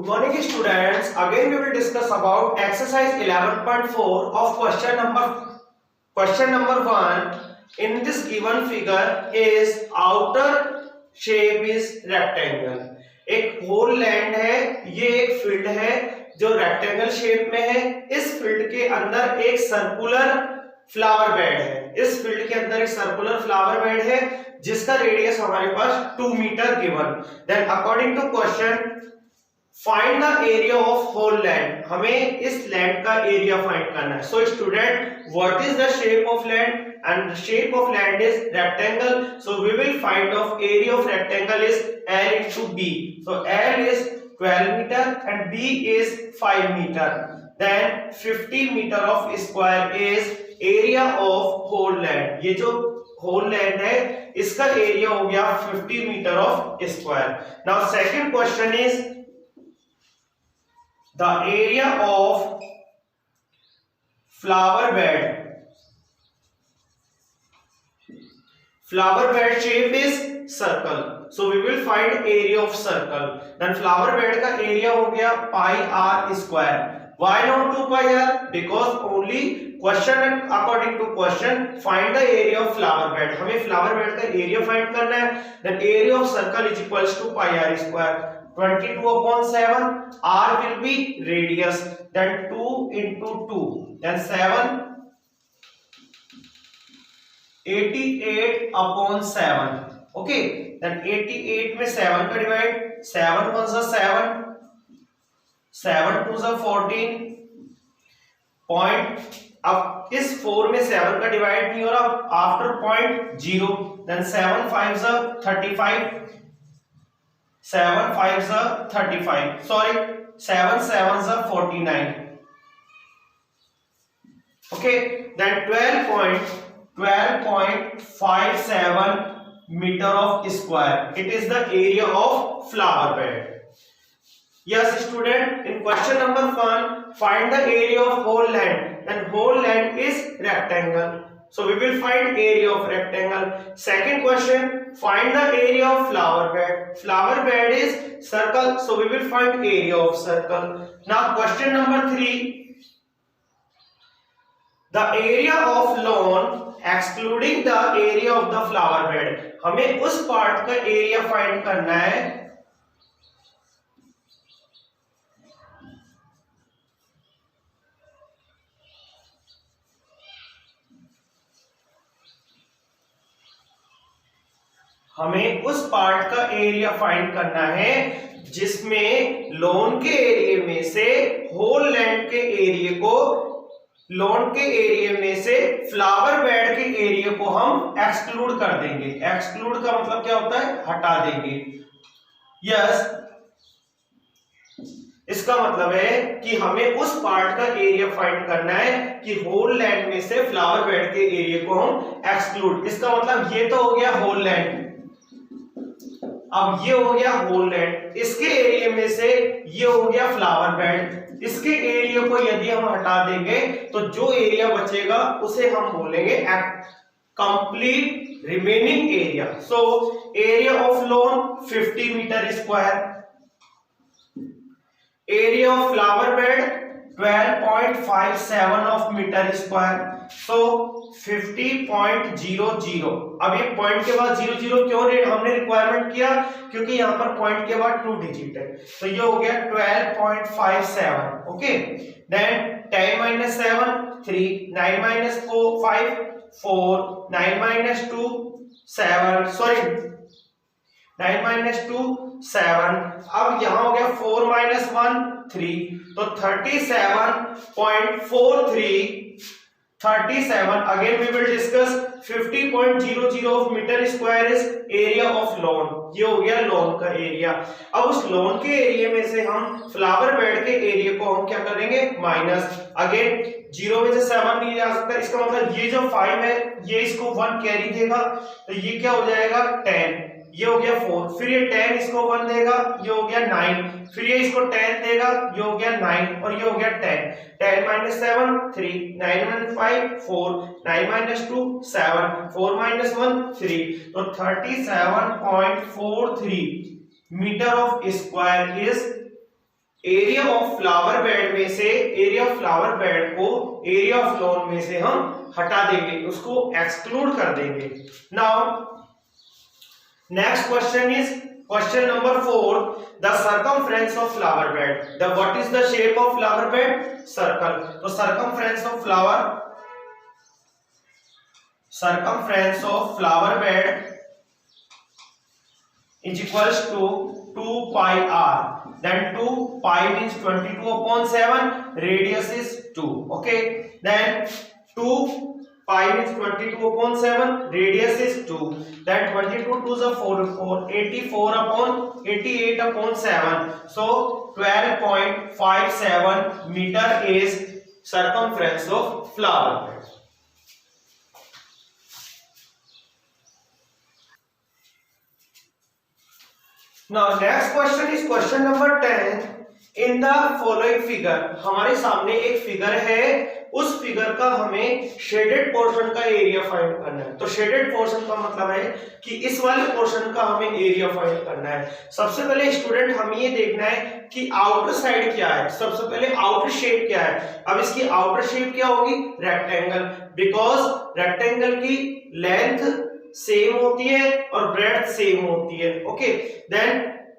Good morning students. Again we will discuss about exercise 11.4 of question number 1. In this given figure is outer shape is rectangle. एक whole land है, ये एक field है जो rectangle shape में है। इस फील्ड के अंदर एक सर्कुलर फ्लावर बेड है। इस फील्ड के अंदर एक सर्कुलर फ्लावर बेड है जिसका रेडियस हमारे पास 2 metre given. Then according to question find the area of whole land. हमें इस लैंड का एरिया फाइंड करना है। So student, what is the shape of land? and the shape of land is rectangle, so we will find of area of rectangle is L into B. So L is 12 meter and B is 5 meter. Then 50 meter of square is area of whole land. ये जो whole land है इसका area हो गया 50 meter of square. Now second question is the area of flower bed. Flower bed shape is circle, so we will find area of circle. Then flower bed का area हो गया pi r square. Why not 2 pi r? Because only question according to question find the area of flower bed. हमें flower bed का area find करना है. Then area of circle is equals to pi r square. 22/7. R will be radius. Then 2 into 2. Then 7. 88/7. Okay, then 88 में 7 का divide, 7 1 सा 7, 7 2 सा 14 point. अब इस 4 में 7 का डिवाइड नहीं हो रहा, आफ्टर पॉइंट 0, देन 7 5 सा 35, 7 5 सा 35, सॉरी 7 7 सा 49। Okay, then 12.57 meter of square. It is the area of flower bed. Yes student, in question number 1 find the area of whole land, and whole land is rectangle, so we will find area of rectangle. Second question, find the area of flower bed. Flower bed is circle, so we will find area of circle. Now question number 3, the area of lawn excluding the area of the flower bed. हमें उस part का area find करना है जिसमें lawn के area में से whole land के एरिया को, लॉन के एरिया में से फ्लावर बेड के एरिया को हम एक्सक्लूड कर देंगे। एक्सक्लूड का मतलब क्या होता है? हटा देंगे। यस, इसका मतलब है कि हमें उस पार्ट का एरिया फाइंड करना है कि होल लैंड में से फ्लावर बेड के एरिया को हम एक्सक्लूड। इसका मतलब ये तो हो गया होल लैंड, अब ये हो गया होल लैंड, इसके एरिया में से ये हो गया फ्लावर बेड। इसके एरिया को यदि हम हटा देंगे तो जो एरिया बचेगा उसे हम बोलेंगे complete remaining area. So area of lawn 50 metre square, area of flower bed 12.57 of metre square, so 50.00। अब ये पॉइंट के बाद 00 क्यों हमने रिक्वायरमेंट किया? क्योंकि यहाँ पर पॉइंट के बाद 2 डिजिट है, तो ये हो गया 12.57। Okay, then 10 - 7 3, 9 - 4 5 4, 9 - 2 7, sorry 9 - 2 7। अब यहाँ हो गया 4 - 1 3, तो 37.43 37। Again we will discuss 50.00 of meter square is area of lawn. ये हो गया लॉन का एरिया। अब उस लॉन के एरिया में से हम फ्लावर बेड के एरिया को हम क्या करेंगे? माइनस। अगेन 0 में से 7 नहीं जा सकता, इसका मतलब ये जो 5 है ये इसको 1 कैरी देगा, तो ये क्या हो जाएगा 10, ये हो गया 4, फिर ये 10 इसको 1 देगा, ये हो गया 9, फिर ये इसको 10 देगा, ये हो गया 9 और ये हो गया 10। 10 - 7 3, 9 - 5 4, 9 - 2 7, 4 - 1 3, तो 37.43 metre of square is area of flower bed में से एरिया ऑफ फ्लावर बेड को एरिया ऑफ लॉन में से हम हटा देंगे, उसको एक्सक्लूड कर देंगे। Now next question is question number 4, the circumference of flower bed. The what is the shape of flower bed? Circle. तो circumference of flower bed is equals to 2 pi r, then 2 pi means 22 upon 7, radius is 2, okay, then 2 pi means 22 upon 7, radius is 2, then 22 2s are 4, 84 upon 88 upon 7, so 12.57 meter is circumference of flower bed. Now next question is question number 10. In the following figure, हमारे सामने एक figure है, उस figure का हमें shaded portion का area find करना है। तो शेडेड पोर्शन का मतलब है कि इस वाले पोर्शन का हमें एरिया फाइंड करना है। सबसे पहले स्टूडेंट हमें ये देखना है कि आउटर साइड क्या है, सबसे पहले आउटर शेप क्या है। अब इसकी आउटर शेप क्या होगी? रेक्टेंगल, बिकॉज रेक्टेंगल की लेंथ सेम होती है और ब्रेड्थ सेम होती है। Okay, then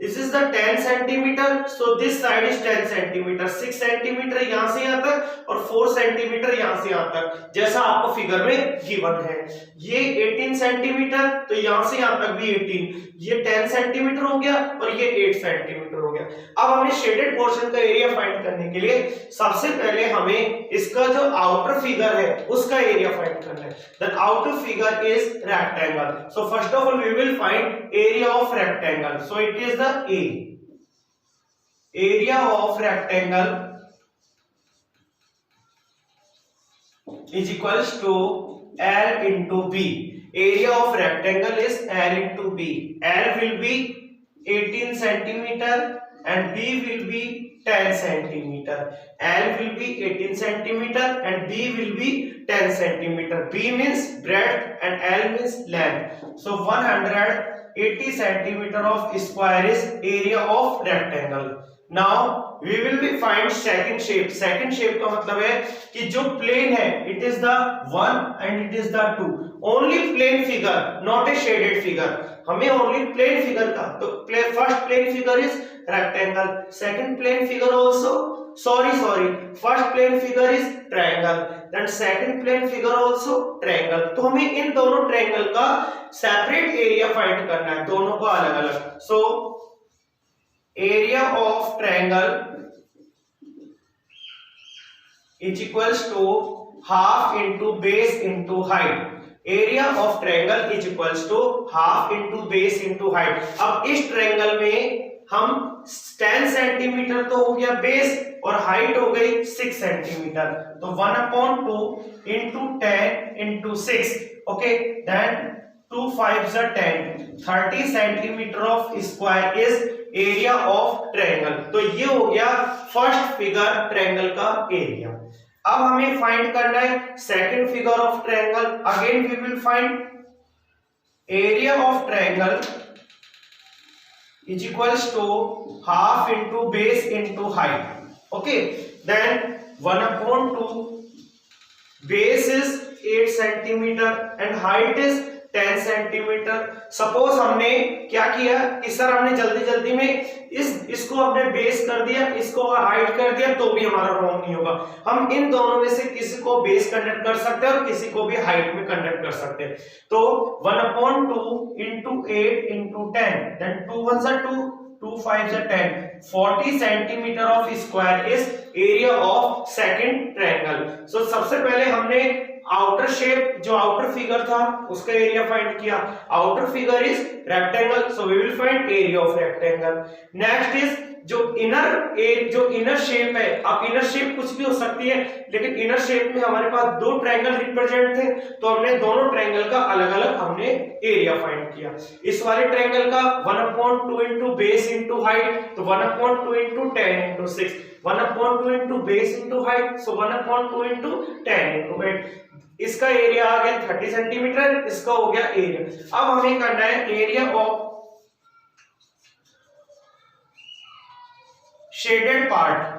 this is the 10 centimetre, so this side is 10 centimetre, 6 centimetre यहां से यहां तक और 4 सेंटीमीटर यहां से यहां तक, जैसा आपको फिगर में गिवन है। ये 18 सेंटीमीटर, तो यहां से यहां तक भी 18, ये 10 सेंटीमीटर हो गया और ये 8 सेंटीमीटर हो गया। अब हमें शेडेड पोर्शन का एरिया फाइंड करने के लिए सबसे पहले हमें इसका जो आउटर फिगर है उसका एरिया फाइंड करना है। The outer figure is rectangle, so first of all we will find area of rectangle, so it is the A. Area of rectangle is equals to L into B. Area of rectangle is L into B. L will be 18 centimeter and B will be 10 centimeter. L will be 18 centimeter and B will be 10 centimeter. B means breadth and L means length. So 180 centimeter of square is area of rectangle. Now we will be find second shape. Second shape का मतलब है कि जो plane है it is the 1 and it is the 2. Only plane figure, not a shaded figure. हमें only plane figure का, तो first plane figure is rectangle, second plane figure also first plane figure is triangle, then second plane figure also triangle. तो हमें इन दोनों triangle का separate area find करना है, दोनों को अलग अलग। So area of triangle is equals to half into base into height. Area of triangle is equals to half into base into height. अब इस ट्रायंगल में हम 10 सेंटीमीटर तो हो गया बेस और हाइट हो गई 6 सेंटीमीटर, तो 1/2 into 10 into 6, okay, then 2 5s are 10, 30 centimetre of square is area of triangle. तो ये हो गया फर्स्ट फिगर ट्रायंगल का एरिया। अब हमें फाइंड करना है second figure of triangle. Again we will find area of triangle is equals to half into base into height, okay, then 1/2 base is 8 centimeter and height is 10 centimetre. Suppose हमने क्या किया कि सर हमने जल्दी जल्दी में इसको हमने बेस कर दिया, इसको हाइट कर दिया, तो भी हमारा रॉन्ग नहीं होगा। हम इन दोनों में से किसी को बेस कंडक्ट कर सकते हैं और किसी को भी हाइट में कंडक्ट कर सकते हैं। तो 1/2 into 8 into 10, then 2 1s are 2, 2 5s are 10, 40 centimetre of square is area of second triangle. So सबसे पहले हमने आउटर शेप, जो आउटर फिगर था उसका एरिया फाइंड किया। Outer figure is rectangle, so we will find area of rectangle. Next is जो inner shape है। अब इनर शेप कुछ भी हो सकती है, लेकिन इनर शेप में हमारे पास दो ट्रायंगल रिप्रेजेंट थे, तो हमने दोनों ट्रायंगल का अलग अलग हमने एरिया फाइंड किया। इस वाले ट्रायंगल का 1/2 इंटू बेस इंटू हाइट, तो 1/2 into 10 into 6, 1/2 into base into height, so 1/2 into 10 into 8। इसका एरिया आ गया 30 सेंटीमीटर, इसका हो गया एरिया। अब हमें करना है area of shaded part,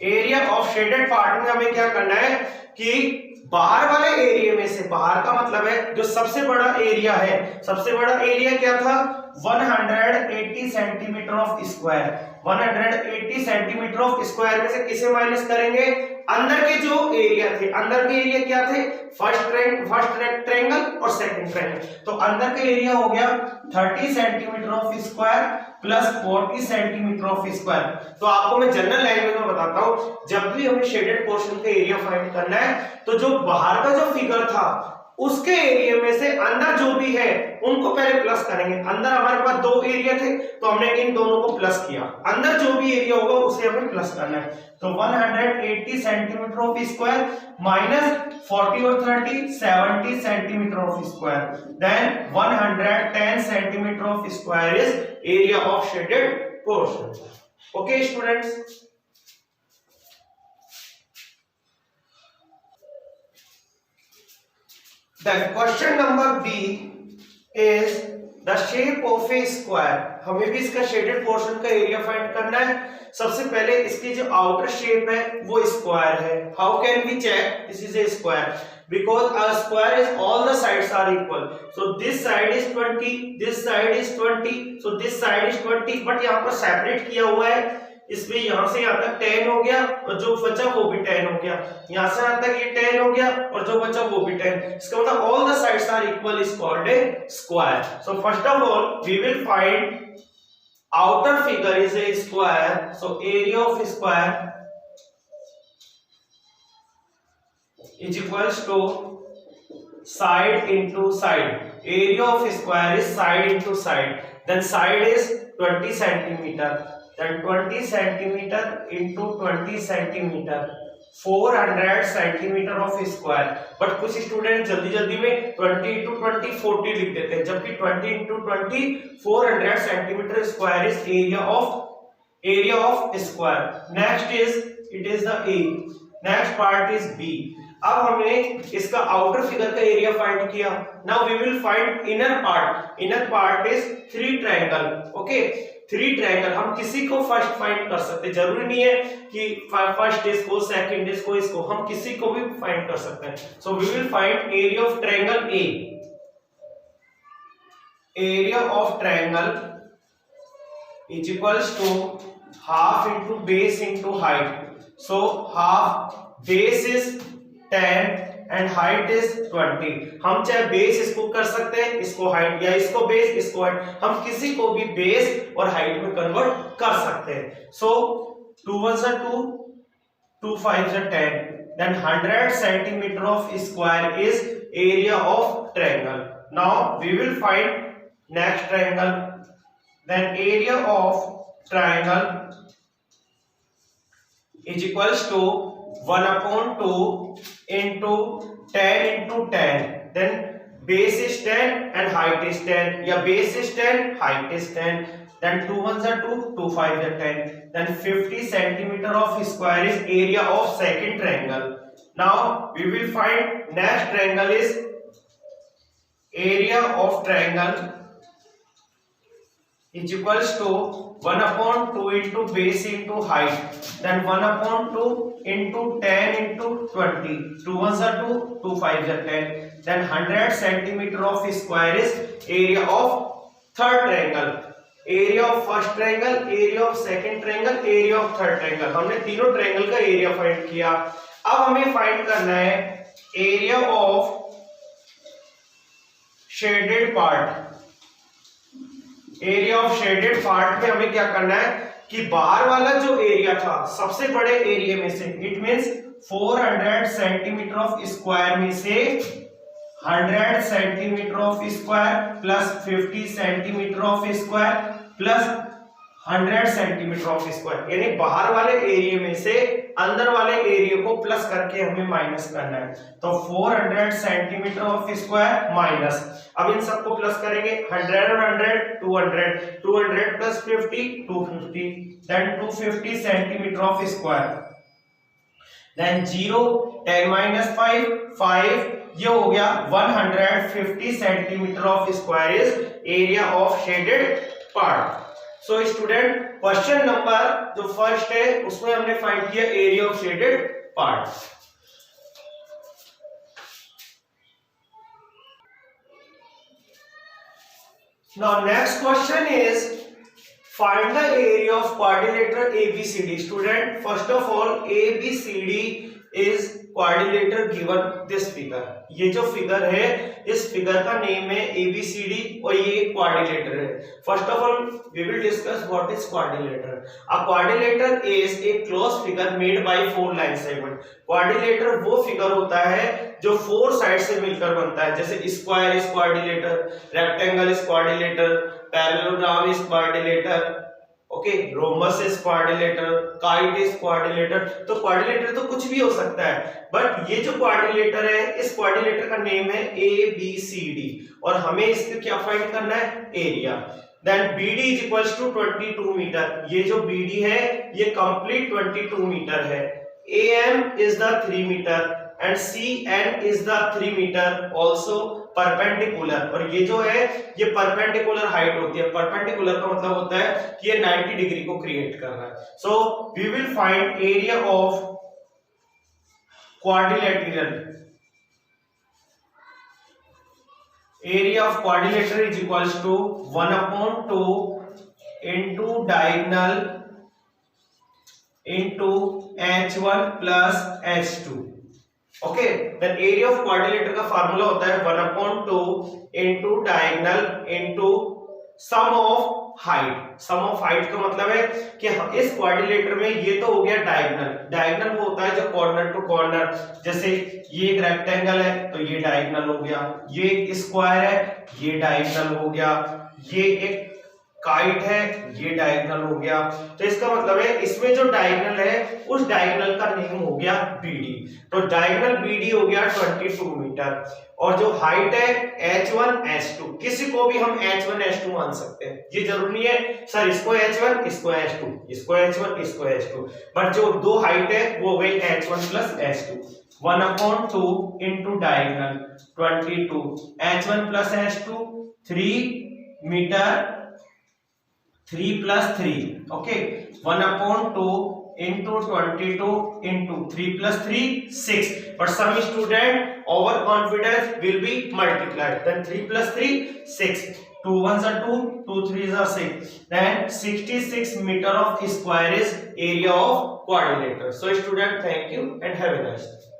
area of shaded part में हमें क्या करना है कि बाहर वाले एरिया में से, बाहर का मतलब है जो सबसे बड़ा एरिया है, सबसे बड़ा एरिया क्या था 180 centimetre of square, 180 centimetre of square में से किसे माइनस करेंगे, अंदर के जो एरिया थे, अंदर के एरिया क्या थे, फर्स्ट रेक्टेंगल और सेकंड ट्रायंगल, तो अंदर का एरिया हो गया 30 centimetre of square plus 40 centimetre of square. तो आपको मैं जनरल लैंग्वेज में बताता हूं, जब भी हमें शेडेड पोर्शन का एरिया फाइंड करना है तो जो बाहर का जो फिगर था उसके एरिया में से अंदर जो भी है उनको पहले प्लस करेंगे। अंदर हमारे पास दो एरिया थे तो हमने इन दोनों को प्लस किया, अंदर जो भी एरिया होगा उसे हमें प्लस करना है। तो 180 सेंटीमीटर ऑफ स्क्वायर माइनस 40 और 30 70 centimetre of square, then 110 centimetre of square is area of shaded portion. Okay students, then question number B is the shape of a square। हमें भी इसका शेडेड पोर्शन का area find करना है। सबसे पहले इसकी जो आउटर शेप है वो स्क्वायर है। How can we check this is a square, because a square is all the sides are equal, so this side is 20, this side is 20, so this side is 20, but यहाँ पर separate किया हुआ है, इसमें यहां से यहां तक 10 हो गया और जो बचा वो भी 10 हो गया, यहां से यहां तक ये 10 हो गया और जो बचा वो भी 10। इसका मतलब all the sides are equal is called a square. So first of all we will find outer figure is a square, so area of square is equals to side into side, area of square is side into side, then side is 20 centimeter, then 20 centimeter into 20 centimeter, 400 centimetre of square. But कुछ student जल्दी जल्दी में 20 into 20 40 लिख देते हैं, जबकि 20 into 20 400 centimetre square is area of square. Next is it is the A, next part is B. अब हमने इसका आउटर फिगर का एरिया फाइंड किया, now we will find inner part. Inner part is 3 triangle. Okay, 3 triangle हम किसी को first find कर सकते, जरूरी नहीं है कि फर्स्ट इसको, सेकंड इसको, हम किसी को भी फाइंड कर सकते हैं। So we will find area of triangle A, area of triangle is equals to half into base into height. So half base is 10 and height is 20। हम चाहे बेस इसको कर सकते हैं, इसको हाइट, या इसको बेस इसको हाइट, हम किसी को भी बेस और हाइट में कन्वर्ट कर सकते हैं। सो 2 1 are 2, 2 5 are 10, then 100 centimeter of square is area of triangle. Now we will find next triangle, then area of triangle is equals to 1/2 into 10 into 10, then base is 10 and height is 10, या base is 10 height is 10, then 2 1s are 2, 2 5s are 10, then 50 centimeter of square is area of second triangle. Now we will find next triangle is area of triangle is equals to 1/2 into base into height, then 1/2 into 10 into 20, 2 1s are 2, 2 5s are 10, then 100 centimeter of square is area of third triangle, area of first triangle, area of second triangle, area of third triangle। हमने तीनों triangle का area find किया। अब हमें find करना है area of shaded part. Area of shaded part में हमें क्या करना है कि बाहर वाला जो एरिया था सबसे बड़े एरिया में से, it means 400 centimetre of square में से 100 centimetre of square plus 50 centimetre of square plus 100 centimetre of square, यानी बाहर वाले एरिया में से अंदर वाले एरिया को प्लस करके हमें माइनस करना है। तो 400 सेंटीमीटर ऑफ स्क्वायर माइनस, अब इन सबको प्लस करेंगे, 100 और 100 200, 200 plus 50 250, then 250 centimetre of square, then 0 10 minus 5 5, ये हो गया 150 centimetre of square is area of shaded part. So student question number जो फर्स्ट है उसमें हमने फाइंड किया area of shaded part. Now next question is find the area of quadrilateral ABCD. Student, first of all ABCD is quadrilateral given this figure. ये जो figure है इस figure का नेम है ABCD और ये क्वाड्रिलेटर है। First of all we will discuss what is quadrilateral. A quadrilateral is a closed figure made by 4 line segment. Quadrilateral वो फिगर होता है जो 4 साइड से मिलकर बनता है, जैसे square is quadrilateral, rectangle is quadrilateral, parallelogram is quadrilateral, okay, rhombus is quadrilateral, kite is quadrilateral. तो क्वाड्रिलेटर तो कुछ भी हो सकता है, बट ये जो क्वाड्रिलेटर है इस क्वाड्रिलेटर का नेम है ABCD और हमें इसका क्या फाइंड करना है, area. Then BD is equals to 22 metre. ये जो BD है ये कंप्लीट 22 मीटर है। AM is the 3 meter and CN is the 3 meter also perpendicular। और ये जो है ये परपेंडिकुलर हाइट होती है। परपेंडिकुलर का मतलब होता है कि ये 90 डिग्री को क्रिएट कर रहा है। So we will find area of quadrilateral. Area of quadrilateral is equals to 1/2 into diagonal into H1 plus H2। Okay, then area of quadrilateral का फार्मूला होता है 1/2 into diagonal into sum of height. Sum of height का मतलब है कि इस quadrilateral में ये तो हो गया डायगोनल। डायगोनल वो होता है जो कॉर्नर टू कॉर्नर, जैसे ये एक रेक्टेंगल है तो ये डायगोनल हो गया, ये एक स्क्वायर है ये डायगोनल हो गया, ये एक काइट है ये डायगोनल हो गया। तो इसका मतलब है इसमें जो डायगोनल है उस डायगोनल का नेम हो गया BD। तो डायगोनल BD हो गया 22 मीटर और जो हाइट है H1 H2, किसी को भी हम H1 H2 मान सकते हैं, ये जरूरी नहीं है सर इसको H1 इसको H2 इसको H1 इसको H2, बट जो दो हाइट है वो हो गई H1 plus H2। 1/2 into diagonal 22 H1 plus H2 3 metre 3 plus 3, okay, 1/2 into 22 into 3 plus 3 6, but some student overconfidence will be multiplied, then 3 plus 3 6, 2 1s are 2, 2 3s are 6, then 66 meter of square is area of quadrilateral। So student, thank you and have a nice day।